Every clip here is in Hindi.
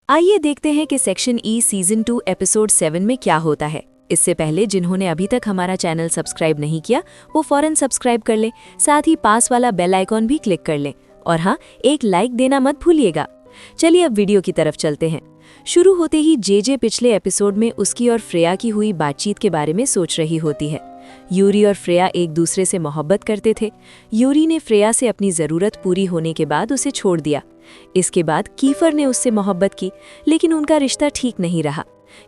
आइए देखते हैं कि सेक्शन ई सीजन 2 एपिसोड 7 में क्या होता है। इससे पहले जिन्होंने अभी तक हमारा चैनल सब्सक्राइब नहीं किया वो फौरन सब्सक्राइब कर लें, साथ ही पास वाला बेल आइकॉन भी क्लिक कर लें और हाँ, एक लाइक देना मत भूलिएगा। चलिए अब वीडियो की तरफ चलते हैं। शुरू होते ही जे पिछले एपिसोड में उसकी और फ्रेया की हुई बातचीत के बारे में सोच रही होती है। यूरी और फ्रेया एक दूसरे से मोहब्बत करते थे। यूरी ने फ्रेया से अपनी ज़रूरत पूरी होने के बाद उसे छोड़ दिया। इसके बाद कीफर ने उससे मोहब्बत की, लेकिन उनका रिश्ता ठीक नहीं रहा।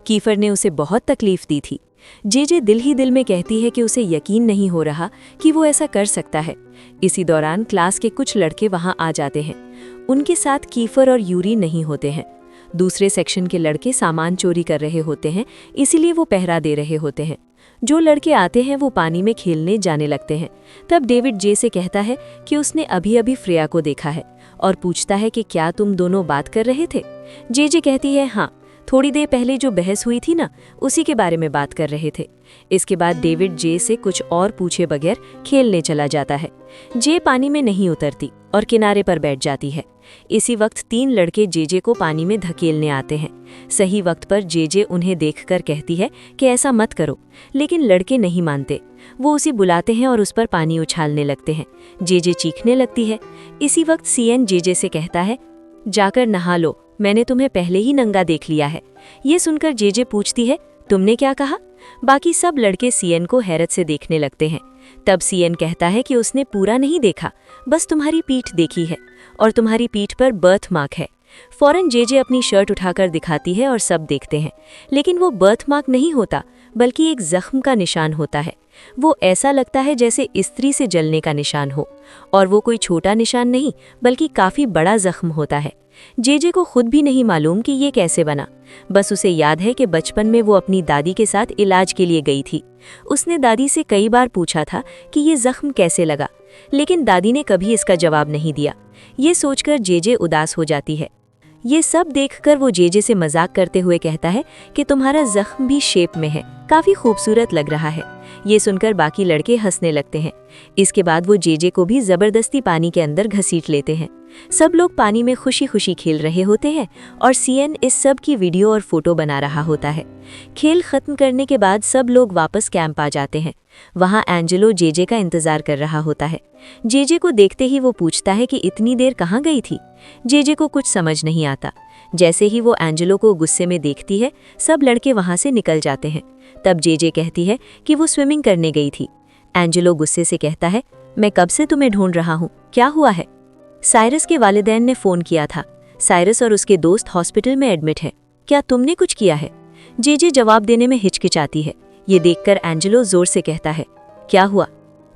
कीफर ने उसे बहुत तकलीफ दी थी। जे दिल ही दिल में कहती है कि उसे यकीन नहीं हो रहा कि वो ऐसा कर सकता है। इसी दौरान क्लास के कुछ लड़के वहां आ जाते हैं। उनके साथ कीफर और यूरी नहीं होते हैं। दूसरे सेक्शन के लड़के सामान चोरी कर रहे होते हैं, इसीलिए वो पहरा दे रहे होते हैं। जो लड़के आते हैं वो पानी में खेलने जाने लगते हैं। तब डेविड जे से कहता है कि उसने अभी अभी फ्रेया को देखा है और पूछता है कि क्या तुम दोनों बात कर रहे थे। जे कहती है हाँ, थोड़ी देर पहले जो बहस हुई थी ना, उसी के बारे में बात कर रहे थे। इसके बाद डेविड जे से कुछ और पूछे बगैर खेलने चला जाता है। जे पानी में नहीं उतरती और किनारे पर बैठ जाती है। इसी वक्त 3 लड़के जे को पानी में धकेलने आते हैं। सही वक्त पर जे उन्हें देखकर कहती है कि ऐसा मत करो, लेकिन लड़के नहीं मानते। वो उसे बुलाते हैं और उस पर पानी उछालने लगते हैं। जे चीखने लगती है। इसी वक्त सीएन जे से कहता है, जाकर नहा लो, मैंने तुम्हें पहले ही नंगा देख लिया है। ये सुनकर जे पूछती है, तुमने क्या कहा? बाकी सब लड़के सीएन को हैरत से देखने लगते हैं। तब सीएन कहता है कि उसने पूरा नहीं देखा, बस तुम्हारी पीठ देखी है और तुम्हारी पीठ पर बर्थ मार्क है। फौरन जे अपनी शर्ट उठाकर दिखाती है और सब देखते हैं, लेकिन वो बर्थ मार्क नहीं होता, बल्कि एक जख्म का निशान होता है। वो ऐसा लगता है जैसे स्त्री से जलने का निशान हो, और वो कोई छोटा निशान नहीं बल्कि काफी बड़ा जख्म होता है। जे को खुद भी नहीं मालूम कि ये कैसे बना। बस उसे याद है कि बचपन में वो अपनी दादी के साथ इलाज के लिए गई थी। उसने दादी से कई बार पूछा था कि ये जख्म कैसे लगा, लेकिन दादी ने कभी इसका जवाब नहीं दिया। ये सोचकर जे उदास हो जाती है। ये सब देखकर वो जे से मजाक करते हुए कहता है कि तुम्हारा जख्म भी शेप में है, काफी खूबसूरत लग रहा है। ये सुनकर बाकी लड़के हंसने लगते हैं। इसके बाद वो जे को भी जबरदस्ती पानी के अंदर घसीट लेते हैं। सब लोग पानी में खुशी खुशी खेल रहे होते हैं और सीएन इस सब की वीडियो और फोटो बना रहा होता है। खेल खत्म करने के बाद सब लोग वापस कैंप आ जाते हैं। वहाँ एंजेलो जे का इंतजार कर रहा होता है। जे को देखते ही वो पूछता है कि इतनी देर कहाँ गई थी। जे को कुछ समझ नहीं आता। जैसे ही वो एंजेलो को गुस्से में देखती है, सब लड़के वहाँ से निकल जाते हैं। तब जे कहती है कि वो स्विमिंग करने गई थी। एंजेलो गुस्से से कहता है, मैं कब से तुम्हें ढूंढ रहा हूँ, क्या हुआ है? साइरस के वालिदैन ने फ़ोन किया था। साइरस और उसके दोस्त हॉस्पिटल में एडमिट है। क्या तुमने कुछ किया है? जे जवाब देने में हिचकिचाती है। ये देखकर एंजेलो जोर से कहता है, क्या हुआ,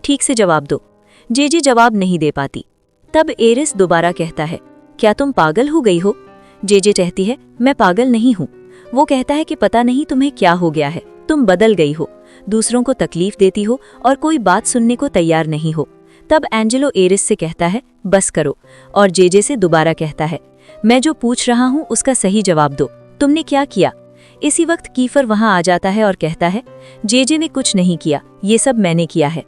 ठीक से जवाब दो। जे जवाब नहीं दे पाती। तब एरिस दोबारा कहता है, क्या तुम पागल हो गई हो? जे कहती है, मैं पागल नहीं हूँ। वो कहता है कि पता नहीं तुम्हें क्या हो गया है, तुम बदल गई हो, दूसरों को तकलीफ देती हो और कोई बात सुनने को तैयार नहीं हो। तब एंजेलो एरिस से कहता है, बस करो, और जे से दोबारा कहता है, मैं जो पूछ रहा हूँ उसका सही जवाब दो, तुमने क्या किया? इसी वक्त कीफर वहां आ जाता है और कहता है, जे ने कुछ नहीं किया, ये सब मैंने किया है।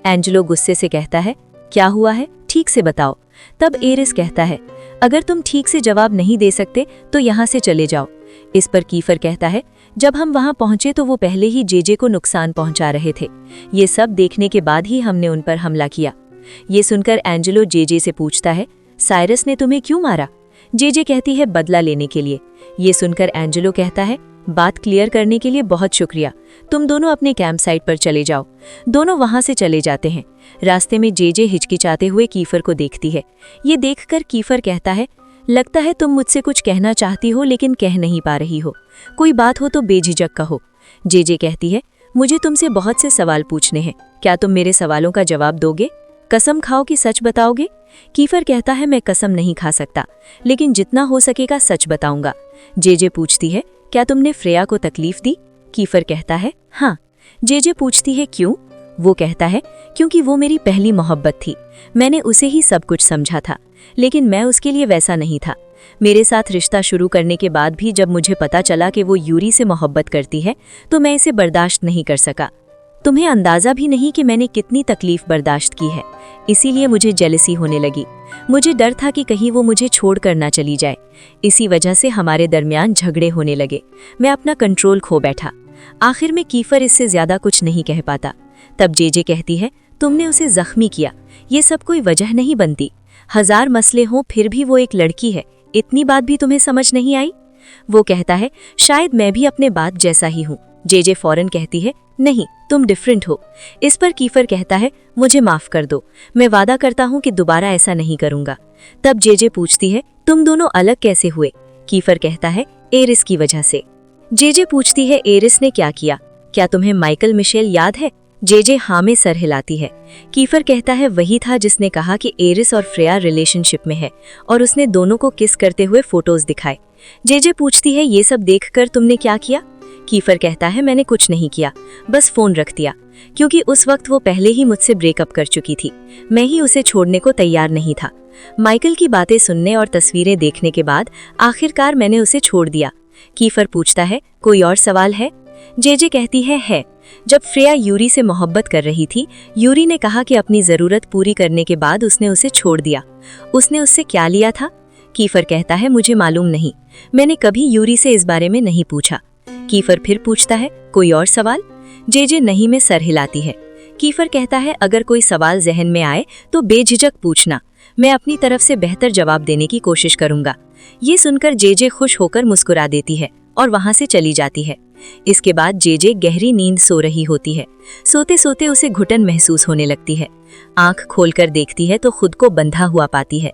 एंजेलो गुस्से से कहता है, क्या हुआ है, ठीक से बताओ। तब एरिस कहता है, अगर तुम ठीक से जवाब नहीं दे सकते तो यहाँ से चले जाओ। इस पर कीफर कहता है, जब हम वहां पहुंचे तो वो पहले ही जे को नुकसान पहुंचा रहे थे। ये सब देखने के बाद ही हमने उन पर हमला किया। ये सुनकर एंजेलो जे से पूछता है, साइरस ने तुम्हें क्यों मारा? जे कहती है, बदला लेने के लिए। ये सुनकर एंजेलो कहता है, बात क्लियर करने के लिए बहुत शुक्रिया, तुम दोनों अपने कैंप साइट पर चले जाओ। दोनों वहां से चले जाते हैं। रास्ते में जे हिचकिचाते हुए कीफर को देखती है। ये देखकर कीफर कहता है, लगता है तुम मुझसे कुछ कहना चाहती हो लेकिन कह नहीं पा रही हो, कोई बात हो तो बेझिझक कहो। जे कहती है, मुझे तुमसे बहुत से सवाल पूछने हैं, क्या तुम मेरे सवालों का जवाब दोगे? कसम खाओ कि सच बताओगे? कीफर कहता है, मैं कसम नहीं खा सकता, लेकिन जितना हो सकेगा सच बताऊंगा। जे पूछती है, क्या तुमने फ्रेया को तकलीफ दी? कीफर कहता है, हाँ। जे पूछती है, क्यों? वो कहता है, क्योंकि वो मेरी पहली मोहब्बत थी, मैंने उसे ही सब कुछ समझा था, लेकिन मैं उसके लिए वैसा नहीं था। मेरे साथ रिश्ता शुरू करने के बाद भी जब मुझे पता चला कि वो यूरी से मोहब्बत करती है तो मैं इसे बर्दाश्त नहीं कर सका। तुम्हें अंदाजा भी नहीं कि मैंने कितनी तकलीफ बर्दाश्त की है, इसीलिए मुझे जेलसी होने लगी। मुझे डर था कि कहीं वो मुझे छोड़कर ना चली जाए। इसी वजह से हमारे दरमियान झगड़े होने लगे। मैं अपना कंट्रोल खो बैठा। आखिर में कीफर इससे ज्यादा कुछ नहीं कह पाता। तब जेजे कहती है, तुमने उसे जख्मी किया, ये सब कोई वजह नहीं बनती। 1000 मसले हों फिर भी वो एक लड़की है, इतनी बात भी तुम्हें समझ नहीं आई? वो कहता है, शायद मैं भी अपने बात जैसा ही हूँ। जेजे फौरन कहती है, नहीं, तुम डिफरेंट हो। इस पर कीफर कहता है, मुझे माफ कर दो, मैं वादा करता हूँ कि दोबारा ऐसा नहीं करूँगा। तब जेजे पूछती है, तुम दोनों अलग कैसे हुए? कीफर कहता है, एरिस की वजह से। जेजे पूछती है, एरिस ने क्या किया? क्या तुम्हें माइकल मिशेल याद है? जेजे हाँ में सर हिलाती है। कीफर कहता है, वही था जिसने कहा कि एरिस और फ्रेया रिलेशनशिप में है और उसने दोनों को किस करते हुए फोटोज दिखाए। जेजे पूछती है, ये सब देखकर तुमने क्या किया? कीफर कहता है, मैंने कुछ नहीं किया, बस फोन रख दिया, क्योंकि उस वक्त वो पहले ही मुझसे ब्रेकअप कर चुकी थी। मैं ही उसे छोड़ने को तैयार नहीं था। माइकल की बातें सुनने और तस्वीरें देखने के बाद आखिरकार मैंने उसे छोड़ दिया। कीफर पूछता है, कोई और सवाल है? जेजे कहती है। जब फ्रेया यूरी से मोहब्बत कर रही थी, यूरी ने कहा कि अपनी जरूरत पूरी करने के बाद उसने उसे छोड़ दिया। उसने उससे क्या लिया था? कीफर कहता है, मुझे मालूम नहीं, मैंने कभी यूरी से इस बारे में नहीं पूछा। कीफर फिर पूछता है, कोई और सवाल? जेजे नहीं में सर हिलाती है। कीफर कहता है, अगर कोई सवाल जहन में आए तो बेझिझक पूछना, मैं अपनी तरफ से बेहतर जवाब देने की कोशिश करूंगा। ये सुनकर जेजे खुश होकर मुस्कुरा देती है और वहां से चली जाती है। इसके बाद जेजे गहरी नींद सो रही होती है। सोते सोते उसे घुटन महसूस होने लगती है। आंख खोलकर देखती है तो खुद को बंधा हुआ पाती है।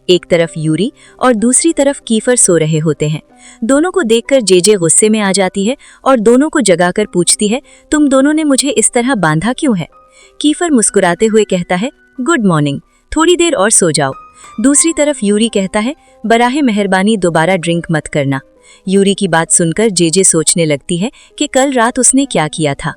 एक तरफ यूरी और दूसरी तरफ कीफर सो रहे होते हैं। दोनों को देखकर जेजे गुस्से में आ जाती है और दोनों को जगाकर पूछती है, तुम दोनों ने मुझे इस तरह बांधा क्यों है? कीफर मुस्कुराते हुए कहता है, गुड मॉर्निंग, थोड़ी देर और सो जाओ। दूसरी तरफ यूरी कहता है, बराहे मेहरबानी दोबारा ड्रिंक मत करना। यूरी की बात सुनकर जेजे सोचने लगती है कि कल रात उसने क्या किया था।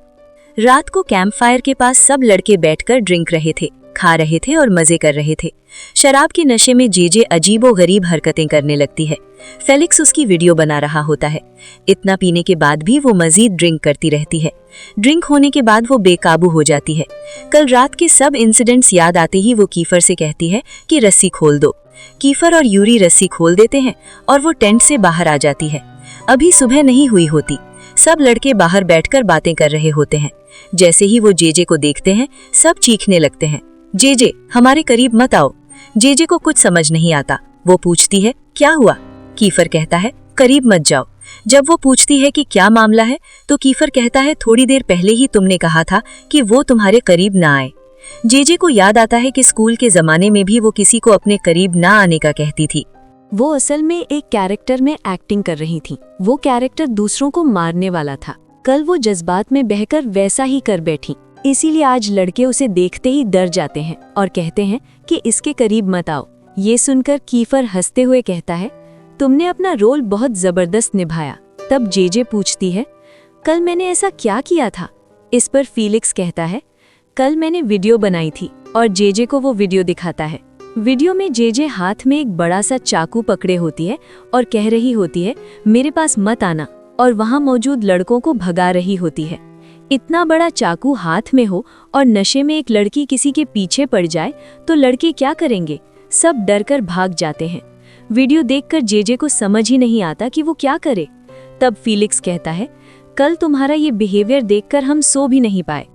रात को कैंप फायर के पास सब लड़के बैठकर ड्रिंक रहे थे, खा रहे थे और मजे कर रहे थे। शराब के नशे में जेजे अजीबोगरीब हरकतें करने लगती है। फेलिक्स उसकी वीडियो बना रहा होता है। इतना पीने के बाद भी वो मजीद ड्रिंक करती रहती है। ड्रिंक होने के बाद वो बेकाबू हो जाती है। कल रात के सब इंसिडेंट्स याद आते ही वो कीफर से कहती है कि रस्सी खोल दो। कीफर और यूरी रस्सी खोल देते हैं और वो टेंट से बाहर आ जाती है। अभी सुबह नहीं हुई होती। सब लड़के बाहर बैठकर बातें कर रहे होते हैं। जैसे ही वो जेजे को देखते हैं, सब चीखने लगते हैं, जेजे हमारे करीब मत आओ। जेजे को कुछ समझ नहीं आता। वो पूछती है, क्या हुआ? कीफर कहता है, करीब मत जाओ। जब वो पूछती है कि क्या मामला है, तो कीफर कहता है, थोड़ी देर पहले ही तुमने कहा था कि वो तुम्हारे करीब ना आए। जेजे को याद आता है कि स्कूल के जमाने में भी वो किसी को अपने करीब ना आने का कहती थी। वो असल में एक कैरेक्टर में एक्टिंग कर रही थी। वो कैरेक्टर दूसरों को मारने वाला था। कल वो जज्बात में बहकर वैसा ही कर बैठी, इसीलिए आज लड़के उसे देखते ही डर जाते हैं और कहते हैं कि इसके करीब मत आओ। ये सुनकर कीफर हंसते हुए कहता है, तुमने अपना रोल बहुत जबरदस्त निभाया। तब जेजे पूछती है, कल मैंने ऐसा क्या किया था? इस पर फीलिक्स कहता है, कल मैंने वीडियो बनाई थी, और जेजे को वो वीडियो दिखाता है। वीडियो में जेजे हाथ में एक बड़ा सा चाकू पकड़े होती है और कह रही होती है, मेरे पास मत आना, और वहां मौजूद लड़कों को भगा रही होती है। इतना बड़ा चाकू हाथ में हो और नशे में एक लड़की किसी के पीछे पड़ जाए तो लड़के क्या करेंगे? सब डर कर भाग जाते हैं। वीडियो देखकर जेजे को समझ ही नहीं आता कि वो क्या करे। तब फीलिक्स कहता है, कल तुम्हारा ये बिहेवियर देखकर हम सो भी नहीं पाए।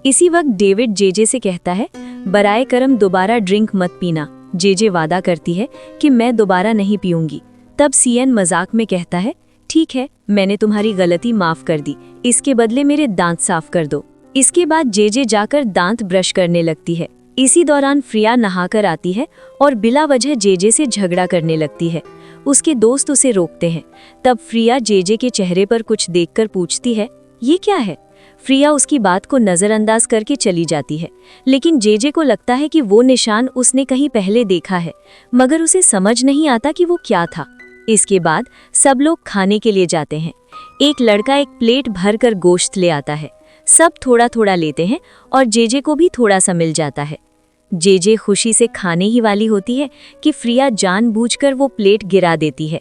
इसी वक्त डेविड जेजे से कहता है, बराए करम दोबारा ड्रिंक मत पीना। जेजे वादा करती है कि मैं दोबारा नहीं पीऊंगी। तब सीएन मजाक में कहता है, ठीक है, मैंने तुम्हारी गलती माफ कर दी, इसके बदले मेरे दांत साफ कर दो। इसके बाद जेजे जाकर दांत ब्रश करने लगती है। इसी दौरान फ्रिया नहाकर आती है और बिला वजह जेजे से झगड़ा करने लगती है। उसके दोस्त उसे रोकते हैं। तब फ्रिया जेजे के चेहरे पर कुछ देखकर पूछती है, ये क्या है? फ्रिया उसकी बात को नजरअंदाज करके चली जाती है, लेकिन जेजे को लगता है कि वो निशान उसने कहीं पहले देखा है, मगर उसे समझ नहीं आता कि वो क्या था। इसके बाद सब लोग खाने के लिए जाते हैं। एक लड़का एक प्लेट भरकर गोश्त ले आता है। सब थोड़ा थोड़ा लेते हैं और जेजे को भी थोड़ा सा मिल जाता है। जेजे खुशी से खाने ही वाली होती है कि फ्रिया जानबूझकर वो प्लेट गिरा देती है।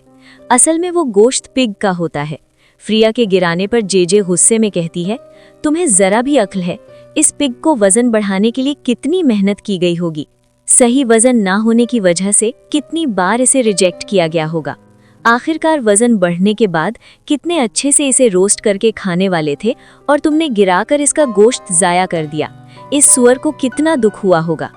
असल में वो गोश्त पिग का होता है। फ्रिया के गिराने पर जेजे गुस्से में कहती है, तुम्हें जरा भी अक्ल है? इस पिग को वजन बढ़ाने के लिए कितनी मेहनत की गई होगी। सही वजन ना होने की वजह से कितनी बार इसे रिजेक्ट किया गया होगा। आखिरकार वजन बढ़ने के बाद कितने अच्छे से इसे रोस्ट करके खाने वाले थे और तुमने गिराकर इसका गोश्त जाया कर दिया। इस सुअर को कितना दुख हुआ होगा।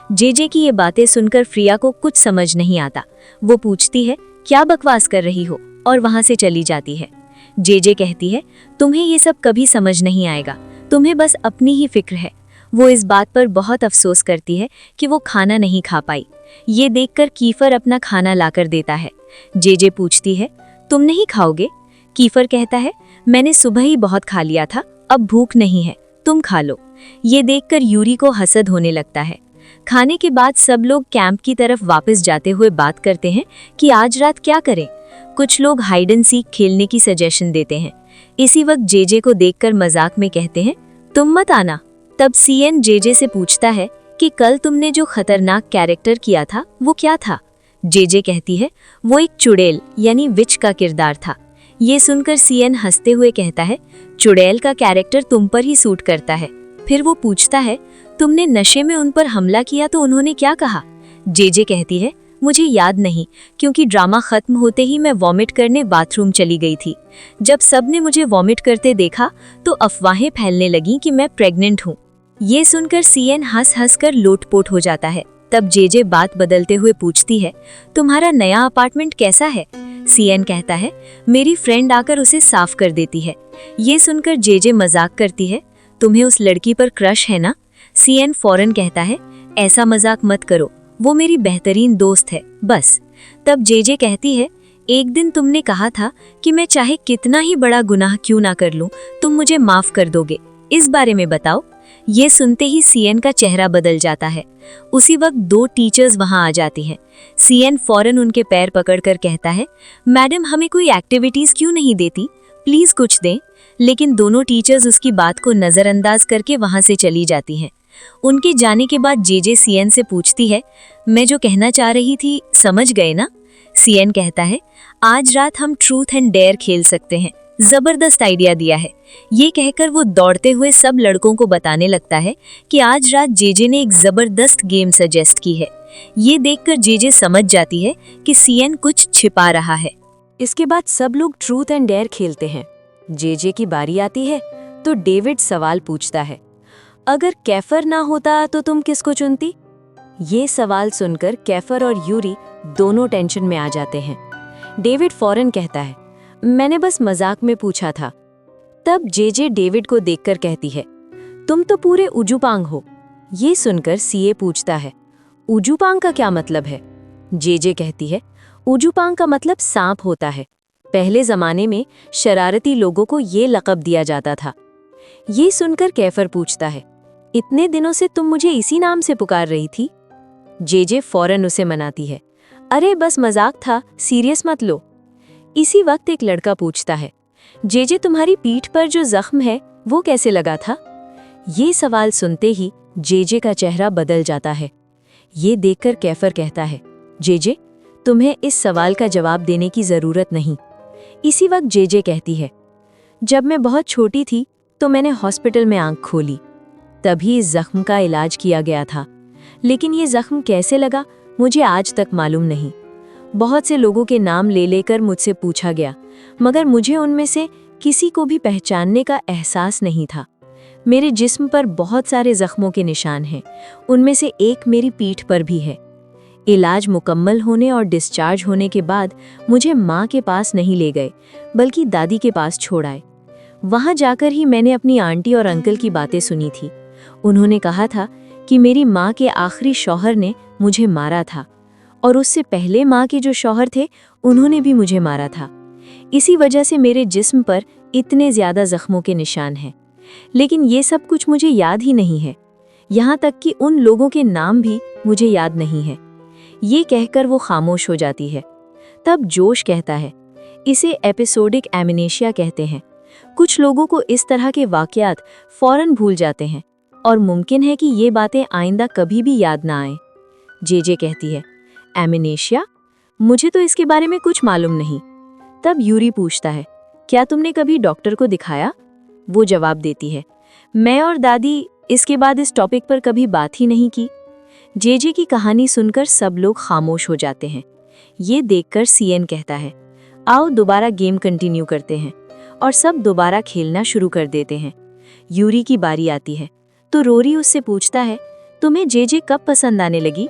जेजे की ये बातें सुनकर फ्रिया को कुछ समझ नहीं आता। वो पूछती है, क्या बकवास कर रही हो, और वहां से चली जाती है। जेजे कहती है, तुम्हें ये सब कभी समझ नहीं आएगा, तुम्हें बस अपनी ही फिक्र है। वो इस बात पर बहुत अफसोस करती है कि वो खाना नहीं खा पाई। ये देखकर कीफर अपना खाना लाकर देता है। जेजे पूछती है, तुम नहीं खाओगे? कीफर कहता है, मैंने सुबह ही बहुत खा लिया था, अब भूख नहीं है, तुम खा लो। ये देखकर यूरी को हसद होने लगता है। खाने के बाद सब लोग कैंप की तरफ वापस जाते हुए बात करते हैं कि आज रात क्या करें। कुछ लोग हाइड एंड सीक खेलने की सजेशन देते हैं। इसी वक्त जेजे को देखकर मजाक में कहते हैं, तुम मत आना। तब सीएन जेजे से पूछता है कि कल तुमने जो खतरनाक कैरेक्टर किया था वो क्या था? जेजे कहती है, वो एक चुड़ैल यानी विच का किरदार था। ये सुनकर सीएन हंसते हुए कहता है, चुड़ैल का कैरेक्टर तुम पर ही सूट करता है। फिर वो पूछता है, तुमने नशे में उन पर हमला किया तो उन्होंने क्या कहा? जेजे कहती है, मुझे याद नहीं, क्योंकि ड्रामा खत्म होते ही मैं वॉमिट करने बाथरूम चली गई थी। जब सबने मुझे वॉमिट करते देखा तो अफवाहें फैलने लगीं कि मैं प्रेग्नेंट हूँ। ये सुनकर सीएन हंस कर लोटपोट हो जाता है। तब जेजे बात बदलते हुए पूछती है, तुम्हारा नया अपार्टमेंट कैसा है? सीएन कहता है, मेरी फ्रेंड आकर उसे साफ कर देती है। ये सुनकर जेजे मजाक करती है, तुम्हें उस लड़की पर क्रश है ना? सीएन फौरन कहता है, ऐसा मजाक मत करो, वो मेरी बेहतरीन दोस्त है बस। तब जेजे कहती है, एक दिन तुमने कहा था कि मैं चाहे कितना ही बड़ा गुनाह क्यों ना कर लूं, तुम मुझे माफ कर दोगे, इस बारे में बताओ। ये सुनते ही सीएन का चेहरा बदल जाता है। उसी वक्त दो टीचर्स वहां आ जाती हैं। सीएन फौरन उनके पैर पकड़कर कहता है, मैडम हमें कोई एक्टिविटीज क्यों नहीं देती, प्लीज कुछ दें। लेकिन दोनों टीचर्स उसकी बात को नजरअंदाज करके वहां से चली जाती हैं। उनके जाने के बाद जेजे सीएन से पूछती है, मैं जो कहना चाह रही थी समझ गए ना? सीएन कहता है, आज रात हम ट्रूथ एंड डेयर खेल सकते हैं, जबरदस्त आइडिया दिया है। ये कहकर वो दौड़ते हुए सब लड़कों को बताने लगता है कि आज रात जेजे ने एक जबरदस्त गेम सजेस्ट की है। ये देखकर जेजे समझ जाती है कि सीएन कुछ छिपा रहा है। इसके बाद सब लोग ट्रूथ एंड डेयर खेलते हैं। जेजे की बारी आती है तो डेविड सवाल पूछता है, अगर कैफर ना होता तो तुम किसको चुनती? ये सवाल सुनकर कैफर और यूरी दोनों टेंशन में आ जाते हैं। डेविड फौरन कहता है, मैंने बस मजाक में पूछा था। तब जेजे डेविड को देखकर कहती है, तुम तो पूरे उजुपांग हो। ये सुनकर सीए पूछता है, उजुपांग का क्या मतलब है? जेजे कहती है, उजुपांग का मतलब सांप होता है। पहले जमाने में शरारती लोगों को ये लक़ब दिया जाता था। ये सुनकर कैफर पूछता है, इतने दिनों से तुम मुझे इसी नाम से पुकार रही थी? जेजे फौरन उसे मनाती है, अरे बस मजाक था, सीरियस मत लो। इसी वक्त एक लड़का पूछता है, जेजे तुम्हारी पीठ पर जो जख्म है वो कैसे लगा था? ये सवाल सुनते ही जेजे का चेहरा बदल जाता है। ये देखकर कैफर कहता है, जेजे तुम्हें इस सवाल का जवाब देने की जरूरत नहीं। इसी वक्त जेजे कहती है, जब मैं बहुत छोटी थी तो मैंने हॉस्पिटल में आंख खोली, तभी इस जख्म का इलाज किया गया था। लेकिन ये जख्म कैसे लगा मुझे आज तक मालूम नहीं। बहुत से लोगों के नाम ले लेकर मुझसे पूछा गया, मगर मुझे उनमें से किसी को भी पहचानने का एहसास नहीं था। मेरे जिस्म पर बहुत सारे जख्मों के निशान हैं, उनमें से एक मेरी पीठ पर भी है। इलाज मुकम्मल होने और डिस्चार्ज होने के बाद मुझे माँ के पास नहीं ले गए, बल्कि दादी के पास छोड़ आए। वहाँ जाकर ही मैंने अपनी आंटी और अंकल की बातें सुनी थी। उन्होंने कहा था कि मेरी माँ के आखिरी शौहर ने मुझे मारा था, और उससे पहले माँ के जो शौहर थे उन्होंने भी मुझे मारा था। इसी वजह से मेरे जिस्म पर इतने ज़्यादा जख्मों के निशान हैं। लेकिन ये सब कुछ मुझे याद ही नहीं है, यहाँ तक कि उन लोगों के नाम भी मुझे याद नहीं है। ये कहकर वो खामोश हो जाती है। तब जोश कहता है, इसे एपिसोडिक एमनेशिया कहते हैं। कुछ लोगों को इस तरह के वाकयात फौरन भूल जाते हैं और मुमकिन है कि ये बातें आइंदा कभी भी याद ना आए। जेजे कहती है, एमनेशिया? मुझे तो इसके बारे में कुछ मालूम नहीं। तब यूरी पूछता है, क्या तुमने कभी डॉक्टर को दिखाया? वो जवाब देती है, मैं और दादी इसके बाद इस टॉपिक पर कभी बात ही नहीं की। जेजे की कहानी सुनकर सब लोग खामोश हो जाते हैं। ये देखकर सीएन कहता है, आओ दोबारा गेम कंटिन्यू करते हैं, और सब दोबारा खेलना शुरू कर देते हैं। यूरी की बारी आती है तो रोरी उससे पूछता है, तुम्हें जेजे कब पसंद आने लगी?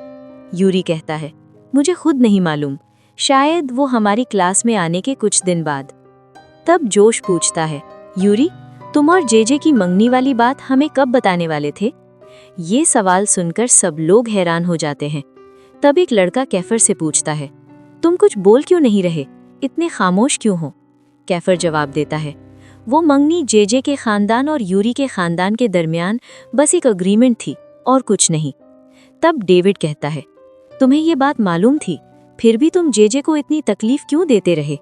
यूरी कहता है, मुझे खुद नहीं मालूम, शायद वो हमारी क्लास में आने के कुछ दिन बाद। तब जोश पूछता है, यूरी, तुम और जेजे की मंगनी वाली बात हमें कब बताने वाले थे? ये सवाल सुनकर सब लोग हैरान हो जाते हैं। तब एक लड़का कैफर से पूछता है, तुम कुछ बोल क्यों नहीं रहे, इतने खामोश क्यों हो? कैफर जवाब देता है, वो मंगनी जेजे के खानदान और यूरी के खानदान के दरमियान बस एक अग्रीमेंट थी और कुछ नहीं। तब डेविड कहता है, तुम्हें ये बात मालूम थी, फिर भी तुम जेजे को इतनी तकलीफ क्यों देते रहे?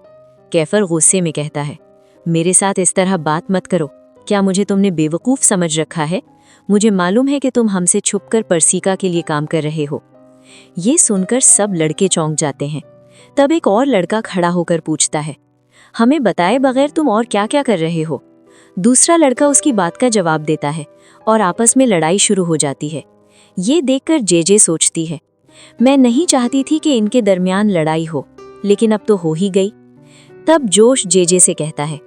कैफर गुस्से में कहता है, मेरे साथ इस तरह बात मत करो, क्या मुझे तुमने बेवकूफ़ समझ रखा है? मुझे मालूम है कि तुम हमसे छुपकर परसीका के लिए काम कर रहे हो। ये सुनकर सब लड़के चौंक जाते हैं। तब एक और लड़का खड़ा होकर पूछता है, हमें बताए बगैर तुम और क्या क्या कर रहे हो? दूसरा लड़का उसकी बात का जवाब देता है और आपस में लड़ाई शुरू हो जाती है। ये देखकर जेजे सोचती है, मैं नहीं चाहती थी कि इनके दरमियान लड़ाई हो, लेकिन अब तो हो ही गई। तब जोश जेजे से कहता है,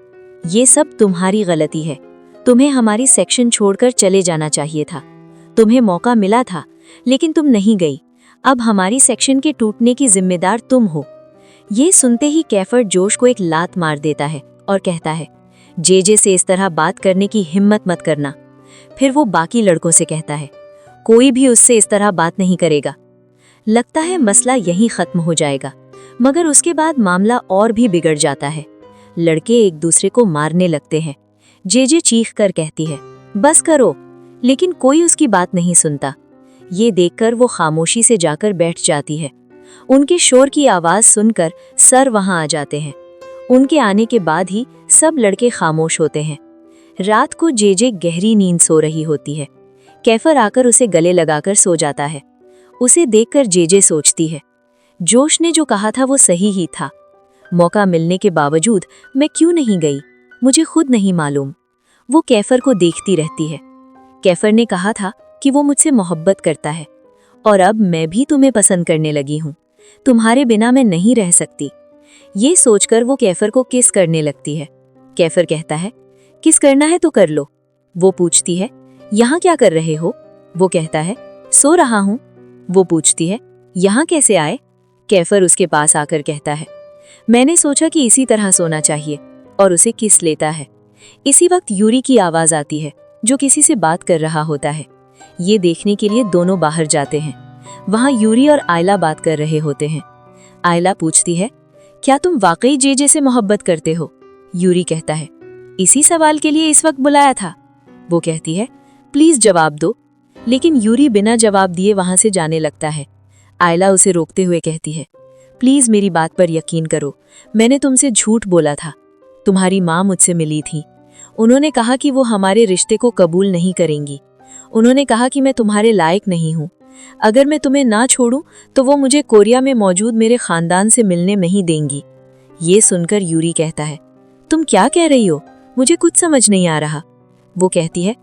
ये सब तुम्हारी गलती है, तुम्हें हमारी सेक्शन छोड़कर चले जाना चाहिए था। तुम्हें मौका मिला था, लेकिन तुम नहीं गई। अब हमारी सेक्शन के टूटने की जिम्मेदार तुम हो। ये सुनते ही कैफर जोश को एक लात मार देता है और कहता है, जेजे से इस तरह बात करने की हिम्मत मत करना। फिर वो बाकी लड़कों से कहता है, कोई भी उससे इस तरह बात नहीं करेगा। लगता है मसला यहीं खत्म हो जाएगा, मगर उसके बाद मामला और भी बिगड़ जाता है। लड़के एक दूसरे को मारने लगते हैं। जेजे चीख कर कहती है, बस करो, लेकिन कोई उसकी बात नहीं सुनता। ये देखकर वो खामोशी से जाकर बैठ जाती है। उनके शोर की आवाज़ सुनकर सर वहां आ जाते हैं। उनके आने के बाद ही सब लड़के खामोश होते हैं। रात को जेजे गहरी नींद सो रही होती है। कैफर आकर उसे गले लगाकर सो जाता है। उसे देखकर जेजे सोचती है, जोश ने जो कहा था वो सही ही था। मौका मिलने के बावजूद मैं क्यों नहीं गई, मुझे खुद नहीं मालूम। वो कैफर को देखती रहती है। कैफर ने कहा था कि वो मुझसे मोहब्बत करता है, और अब मैं भी तुम्हें पसंद करने लगी हूँ। तुम्हारे बिना मैं नहीं रह सकती। ये सोचकर वो कैफर को किस करने लगती है। कैफर कहता है, किस करना है तो कर लो। वो पूछती है, यहाँ क्या कर रहे हो? वो कहता है, सो रहा हूँ। वो पूछती है, यहाँ कैसे आए? कैफर उसके पास आकर कहता है, मैंने सोचा कि इसी तरह सोना चाहिए, और उसे किस लेता है। इसी वक्त यूरी की आवाज़ आती है, जो किसी से बात कर रहा होता है। ये देखने के लिए दोनों बाहर जाते हैं। वहाँ यूरी और आयला बात कर रहे होते हैं। आयला पूछती है, क्या तुम वाकई जेजे से मोहब्बत करते हो? यूरी कहता है, इसी सवाल के लिए इस वक्त बुलाया था। वो कहती है, प्लीज जवाब दो। लेकिन यूरी बिना जवाब दिए वहां से जाने लगता है। आयला उसे रोकते हुए कहती है, प्लीज मेरी बात पर यकीन करो, मैंने तुमसे झूठ बोला था। तुम्हारी माँ मुझसे मिली थी। उन्होंने कहा कि वो हमारे रिश्ते को कबूल नहीं करेंगी। उन्होंने कहा कि मैं तुम्हारे लायक नहीं हूँ। अगर मैं तुम्हें ना छोड़ूं तो वो मुझे कोरिया में मौजूद मेरे खानदान से मिलने नहीं देंगी। ये सुनकर यूरी कहता है, तुम क्या कह रही हो? मुझे कुछ समझ नहीं आ रहा। वो कहती है,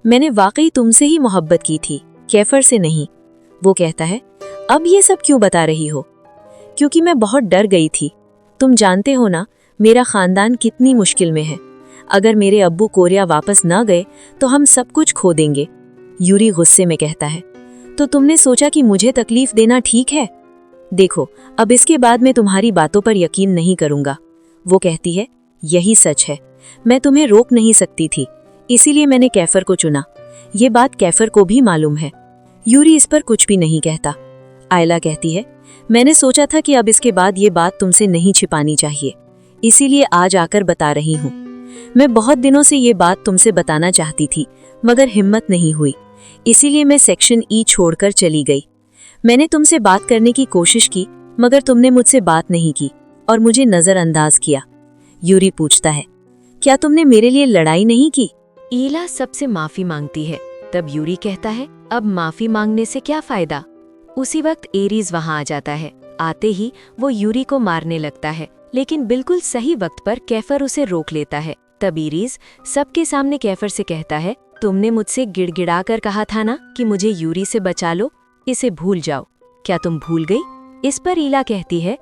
मैंने वाकई तुमसे ही मोहब्बत की थी, कैफर से नहीं। वो कहता है, अब ये सब क्यों बता रही हो? क्योंकि मैं बहुत डर गई थी। तुम जानते हो ना मेरा खानदान कितनी मुश्किल में है। अगर मेरे अब्बू कोरिया वापस ना गए तो हम सब कुछ खो देंगे। यूरी गुस्से में कहता है, तो तुमने सोचा कि मुझे तकलीफ देना ठीक है? देखो, अब इसके बाद मैं तुम्हारी बातों पर यकीन नहीं करूंगा। वो कहती है, यही सच है, मैं तुम्हें रोक नहीं सकती थी, इसीलिए मैंने कैफर को चुना। ये बात कैफर को भी मालूम है। यूरी इस पर कुछ भी नहीं कहता। आयला कहती है, मैंने सोचा था कि अब इसके बाद ये बात तुमसे नहीं छिपानी चाहिए, इसीलिए आज आकर बता रही हूँ। मैं बहुत दिनों से ये बात तुमसे बताना चाहती थी, मगर हिम्मत नहीं हुई, इसीलिए मैं सेक्शन ई छोड़कर चली गई। मैंने तुमसे बात करने की कोशिश की, मगर तुमने मुझसे बात नहीं की और मुझे नजरअंदाज किया। यूरी पूछता है, क्या तुमने मेरे लिए लड़ाई नहीं की? ईला सबसे माफी मांगती है। तब यूरी कहता है, अब माफी मांगने से क्या फायदा? उसी वक्त एरीज वहां आ जाता है। आते ही वो यूरी को मारने लगता है, लेकिन बिल्कुल सही वक्त पर कैफर उसे रोक लेता है। तब एरीज सबके सामने कैफर से कहता है, तुमने मुझसे गिड़गिड़ा कर कहा था ना कि मुझे यूरी से बचा लो, इसे भूल जाओ। क्या तुम भूल गई? इस पर ईला कहती है,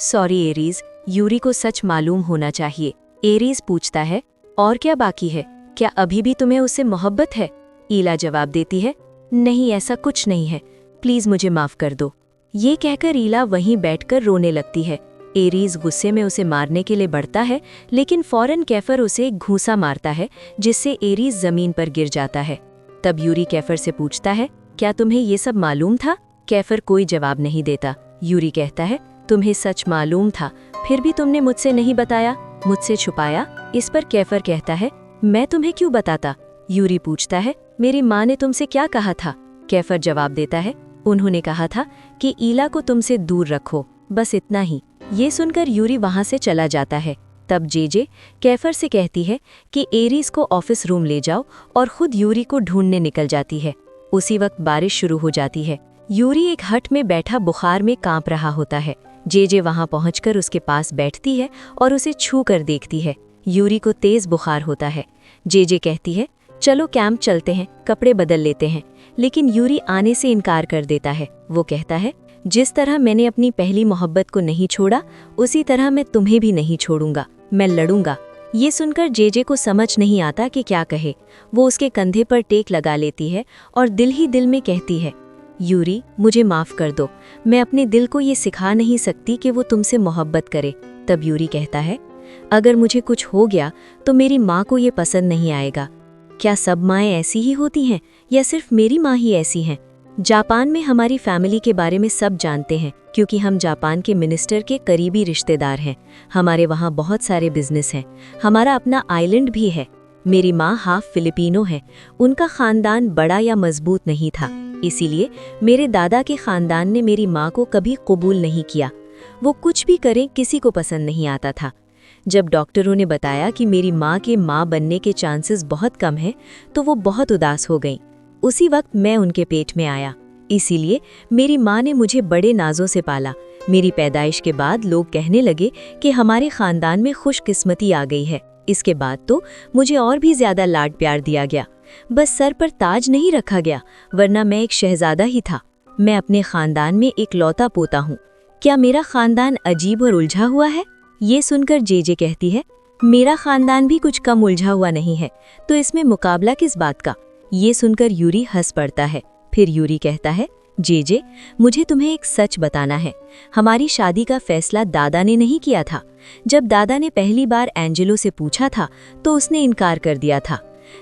सॉरी एरीज, यूरी को सच मालूम होना चाहिए। एरीज पूछता है, और क्या बाकी है? क्या अभी भी तुम्हें उससे मोहब्बत है? ईला जवाब देती है, नहीं, ऐसा कुछ नहीं है, प्लीज मुझे माफ कर दो। ये कहकर ईला वहीं बैठकर रोने लगती है। एरीज गुस्से में उसे मारने के लिए बढ़ता है, लेकिन फौरन कैफर उसे एक घूंसा मारता है, जिससे एरीज जमीन पर गिर जाता है। तब यूरी कैफर से पूछता है, क्या तुम्हें ये सब मालूम था? कैफर कोई जवाब नहीं देता। यूरी कहता है, तुम्हें सच मालूम था, फिर भी तुमने मुझसे नहीं बताया, मुझसे छुपाया। इस पर कैफर कहता है, मैं तुम्हें क्यों बताता? यूरी पूछता है, मेरी माँ ने तुमसे क्या कहा था? कैफर जवाब देता है, उन्होंने कहा था कि ईला को तुमसे दूर रखो, बस इतना ही। ये सुनकर यूरी वहां से चला जाता है। तब जेजे कैफर से कहती है कि एरीज को ऑफिस रूम ले जाओ और खुद यूरी को ढूंढने निकल जाती है। उसी वक्त बारिश शुरू हो जाती है। यूरी एक हट में बैठा बुखार में कांप रहा होता है। जेजे वहां पहुंचकर उसके पास बैठती है और उसे छू कर देखती है। यूरी को तेज बुखार होता है। जेजे कहती है, चलो कैंप चलते हैं, कपड़े बदल लेते हैं, लेकिन यूरी आने से इनकार कर देता है। वो कहता है, जिस तरह मैंने अपनी पहली मोहब्बत को नहीं छोड़ा, उसी तरह मैं तुम्हें भी नहीं छोड़ूंगा, मैं लड़ूंगा। ये सुनकर जेजे को समझ नहीं आता कि क्या कहे। वो उसके कंधे पर टेक लगा लेती है और दिल ही दिल में कहती है, यूरी, मुझे माफ कर दो, मैं अपने दिल को ये सिखा नहीं सकती कि वो तुमसे मोहब्बत करे। तब यूरी कहता है, अगर मुझे कुछ हो गया तो मेरी माँ को ये पसंद नहीं आएगा। क्या सब माएँ ऐसी ही होती हैं या सिर्फ मेरी माँ ही ऐसी हैं? जापान में हमारी फैमिली के बारे में सब जानते हैं, क्योंकि हम जापान के मिनिस्टर के करीबी रिश्तेदार हैं। हमारे वहाँ बहुत सारे बिजनेस हैं, हमारा अपना आइलैंड भी है। मेरी माँ हाफ फिलिपिनो है, उनका खानदान बड़ा या मजबूत नहीं था, इसीलिए मेरे दादा के खानदान ने मेरी माँ को कभी कबूल नहीं किया। वो कुछ भी करें किसी को पसंद नहीं आता था। जब डॉक्टरों ने बताया कि मेरी माँ के माँ बनने के चांसेस बहुत कम हैं, तो वो बहुत उदास हो गईं। उसी वक्त मैं उनके पेट में आया, इसीलिए मेरी माँ ने मुझे बड़े नाजों से पाला। मेरी पैदाइश के बाद लोग कहने लगे कि हमारे खानदान में खुशकिस्मती आ गई है। इसके बाद तो मुझे और भी ज्यादा लाड प्यार दिया गया। बस सर पर ताज नहीं रखा गया, वरना मैं एक शहजादा ही था। मैं अपने खानदान में एक लौता पोता हूँ। क्या मेरा खानदान अजीब और उलझा हुआ है? ये सुनकर जेजे कहती है, मेरा खानदान भी कुछ कम उलझा हुआ नहीं है, तो इसमें मुकाबला किस बात का? ये सुनकर यूरी हंस पड़ता है। फिर यूरी कहता है, जेजे, मुझे तुम्हें एक सच बताना है। हमारी शादी का फैसला दादा ने नहीं किया था। जब दादा ने पहली बार एंजेलो से पूछा था तो उसने इनकार कर दिया था।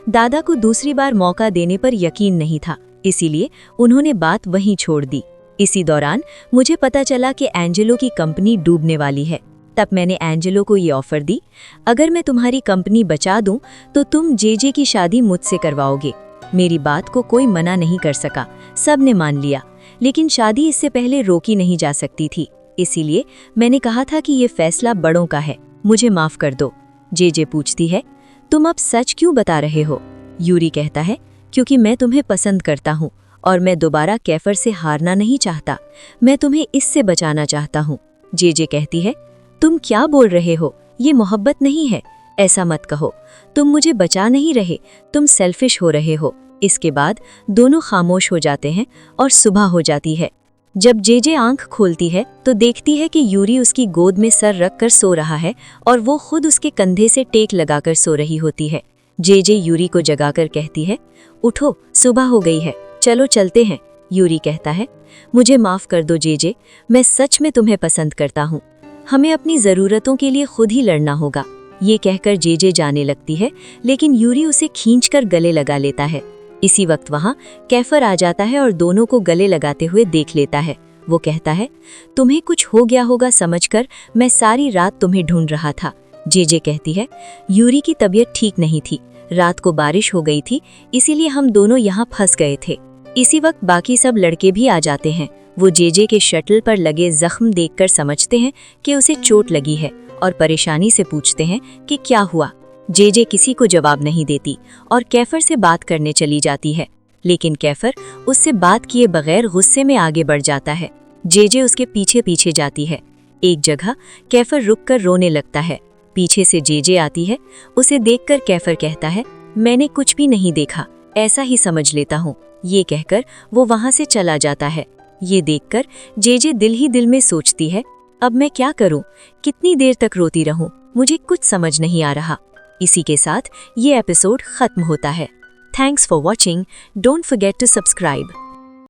दादा को दूसरी बार मौका देने पर यकीन नहीं था, इसीलिए उन्होंने बात वहीं छोड़ दी। इसी दौरान मुझे पता चला कि एंजेलो की कंपनी डूबने वाली है। तब मैंने एंजेलो को ये ऑफर दी, अगर मैं तुम्हारी कंपनी बचा दूं तो तुम जेजे की शादी मुझसे करवाओगे। मेरी बात को कोई मना नहीं कर सका, सब ने मान लिया। लेकिन शादी इससे पहले रोकी नहीं जा सकती थी, इसीलिए मैंने कहा था कि ये फैसला बड़ों का है, मुझे माफ कर दो। जेजे पूछती है, तुम अब सच क्यों बता रहे हो? यूरी कहता है, क्योंकि मैं तुम्हें पसंद करता हूँ और मैं दोबारा कैफर से हारना नहीं चाहता। मैं तुम्हें इससे बचाना चाहता हूँ। जेजे कहती है, तुम क्या बोल रहे हो? ये मोहब्बत नहीं है, ऐसा मत कहो। तुम मुझे बचा नहीं रहे, तुम सेल्फिश हो रहे हो। इसके बाद दोनों खामोश हो जाते हैं और सुबह हो जाती है। जब जेजे आंख खोलती है तो देखती है कि यूरी उसकी गोद में सर रख कर सो रहा है और वो खुद उसके कंधे से टेक लगाकर सो रही होती है। जेजे यूरी को जगाकर कहती है, उठो, सुबह हो गई है, चलो चलते हैं। यूरी कहता है, मुझे माफ कर दो जेजे, मैं सच में तुम्हें पसंद करता हूँ। हमें अपनी ज़रूरतों के लिए खुद ही लड़ना होगा। ये कहकर जेजे जाने लगती है, लेकिन यूरी उसे खींचकर गले लगा लेता है। इसी वक्त वहाँ कैफर आ जाता है और दोनों को गले लगाते हुए देख लेता है। वो कहता है, तुम्हें कुछ हो गया होगा समझकर मैं सारी रात तुम्हें ढूंढ रहा था। जेजे कहती है, यूरी की तबीयत ठीक नहीं थी, रात को बारिश हो गई थी, इसीलिए हम दोनों यहाँ फंस गए थे। इसी वक्त बाकी सब लड़के भी आ जाते हैं। वो जेजे के शटल पर लगे जख्म देखकर समझते हैं कि उसे चोट लगी है और परेशानी से पूछते हैं कि क्या हुआ। जेजे किसी को जवाब नहीं देती और कैफर से बात करने चली जाती है, लेकिन कैफर उससे बात किए बगैर गुस्से में आगे बढ़ जाता है। जेजे उसके पीछे पीछे जाती है। एक जगह कैफर रुककर रोने लगता है। पीछे से जेजे आती है। उसे देखकर कैफर कहता है, मैंने कुछ भी नहीं देखा, ऐसा ही समझ लेता हूँ। ये कहकर वो वहाँ से चला जाता है। ये देखकर जेजे दिल ही दिल में सोचती है, अब मैं क्या करूँ, कितनी देर तक रोती रहूँ, मुझे कुछ समझ नहीं आ रहा। इसी के साथ ये एपिसोड खत्म होता है। Thanks for watching, don't forget to subscribe.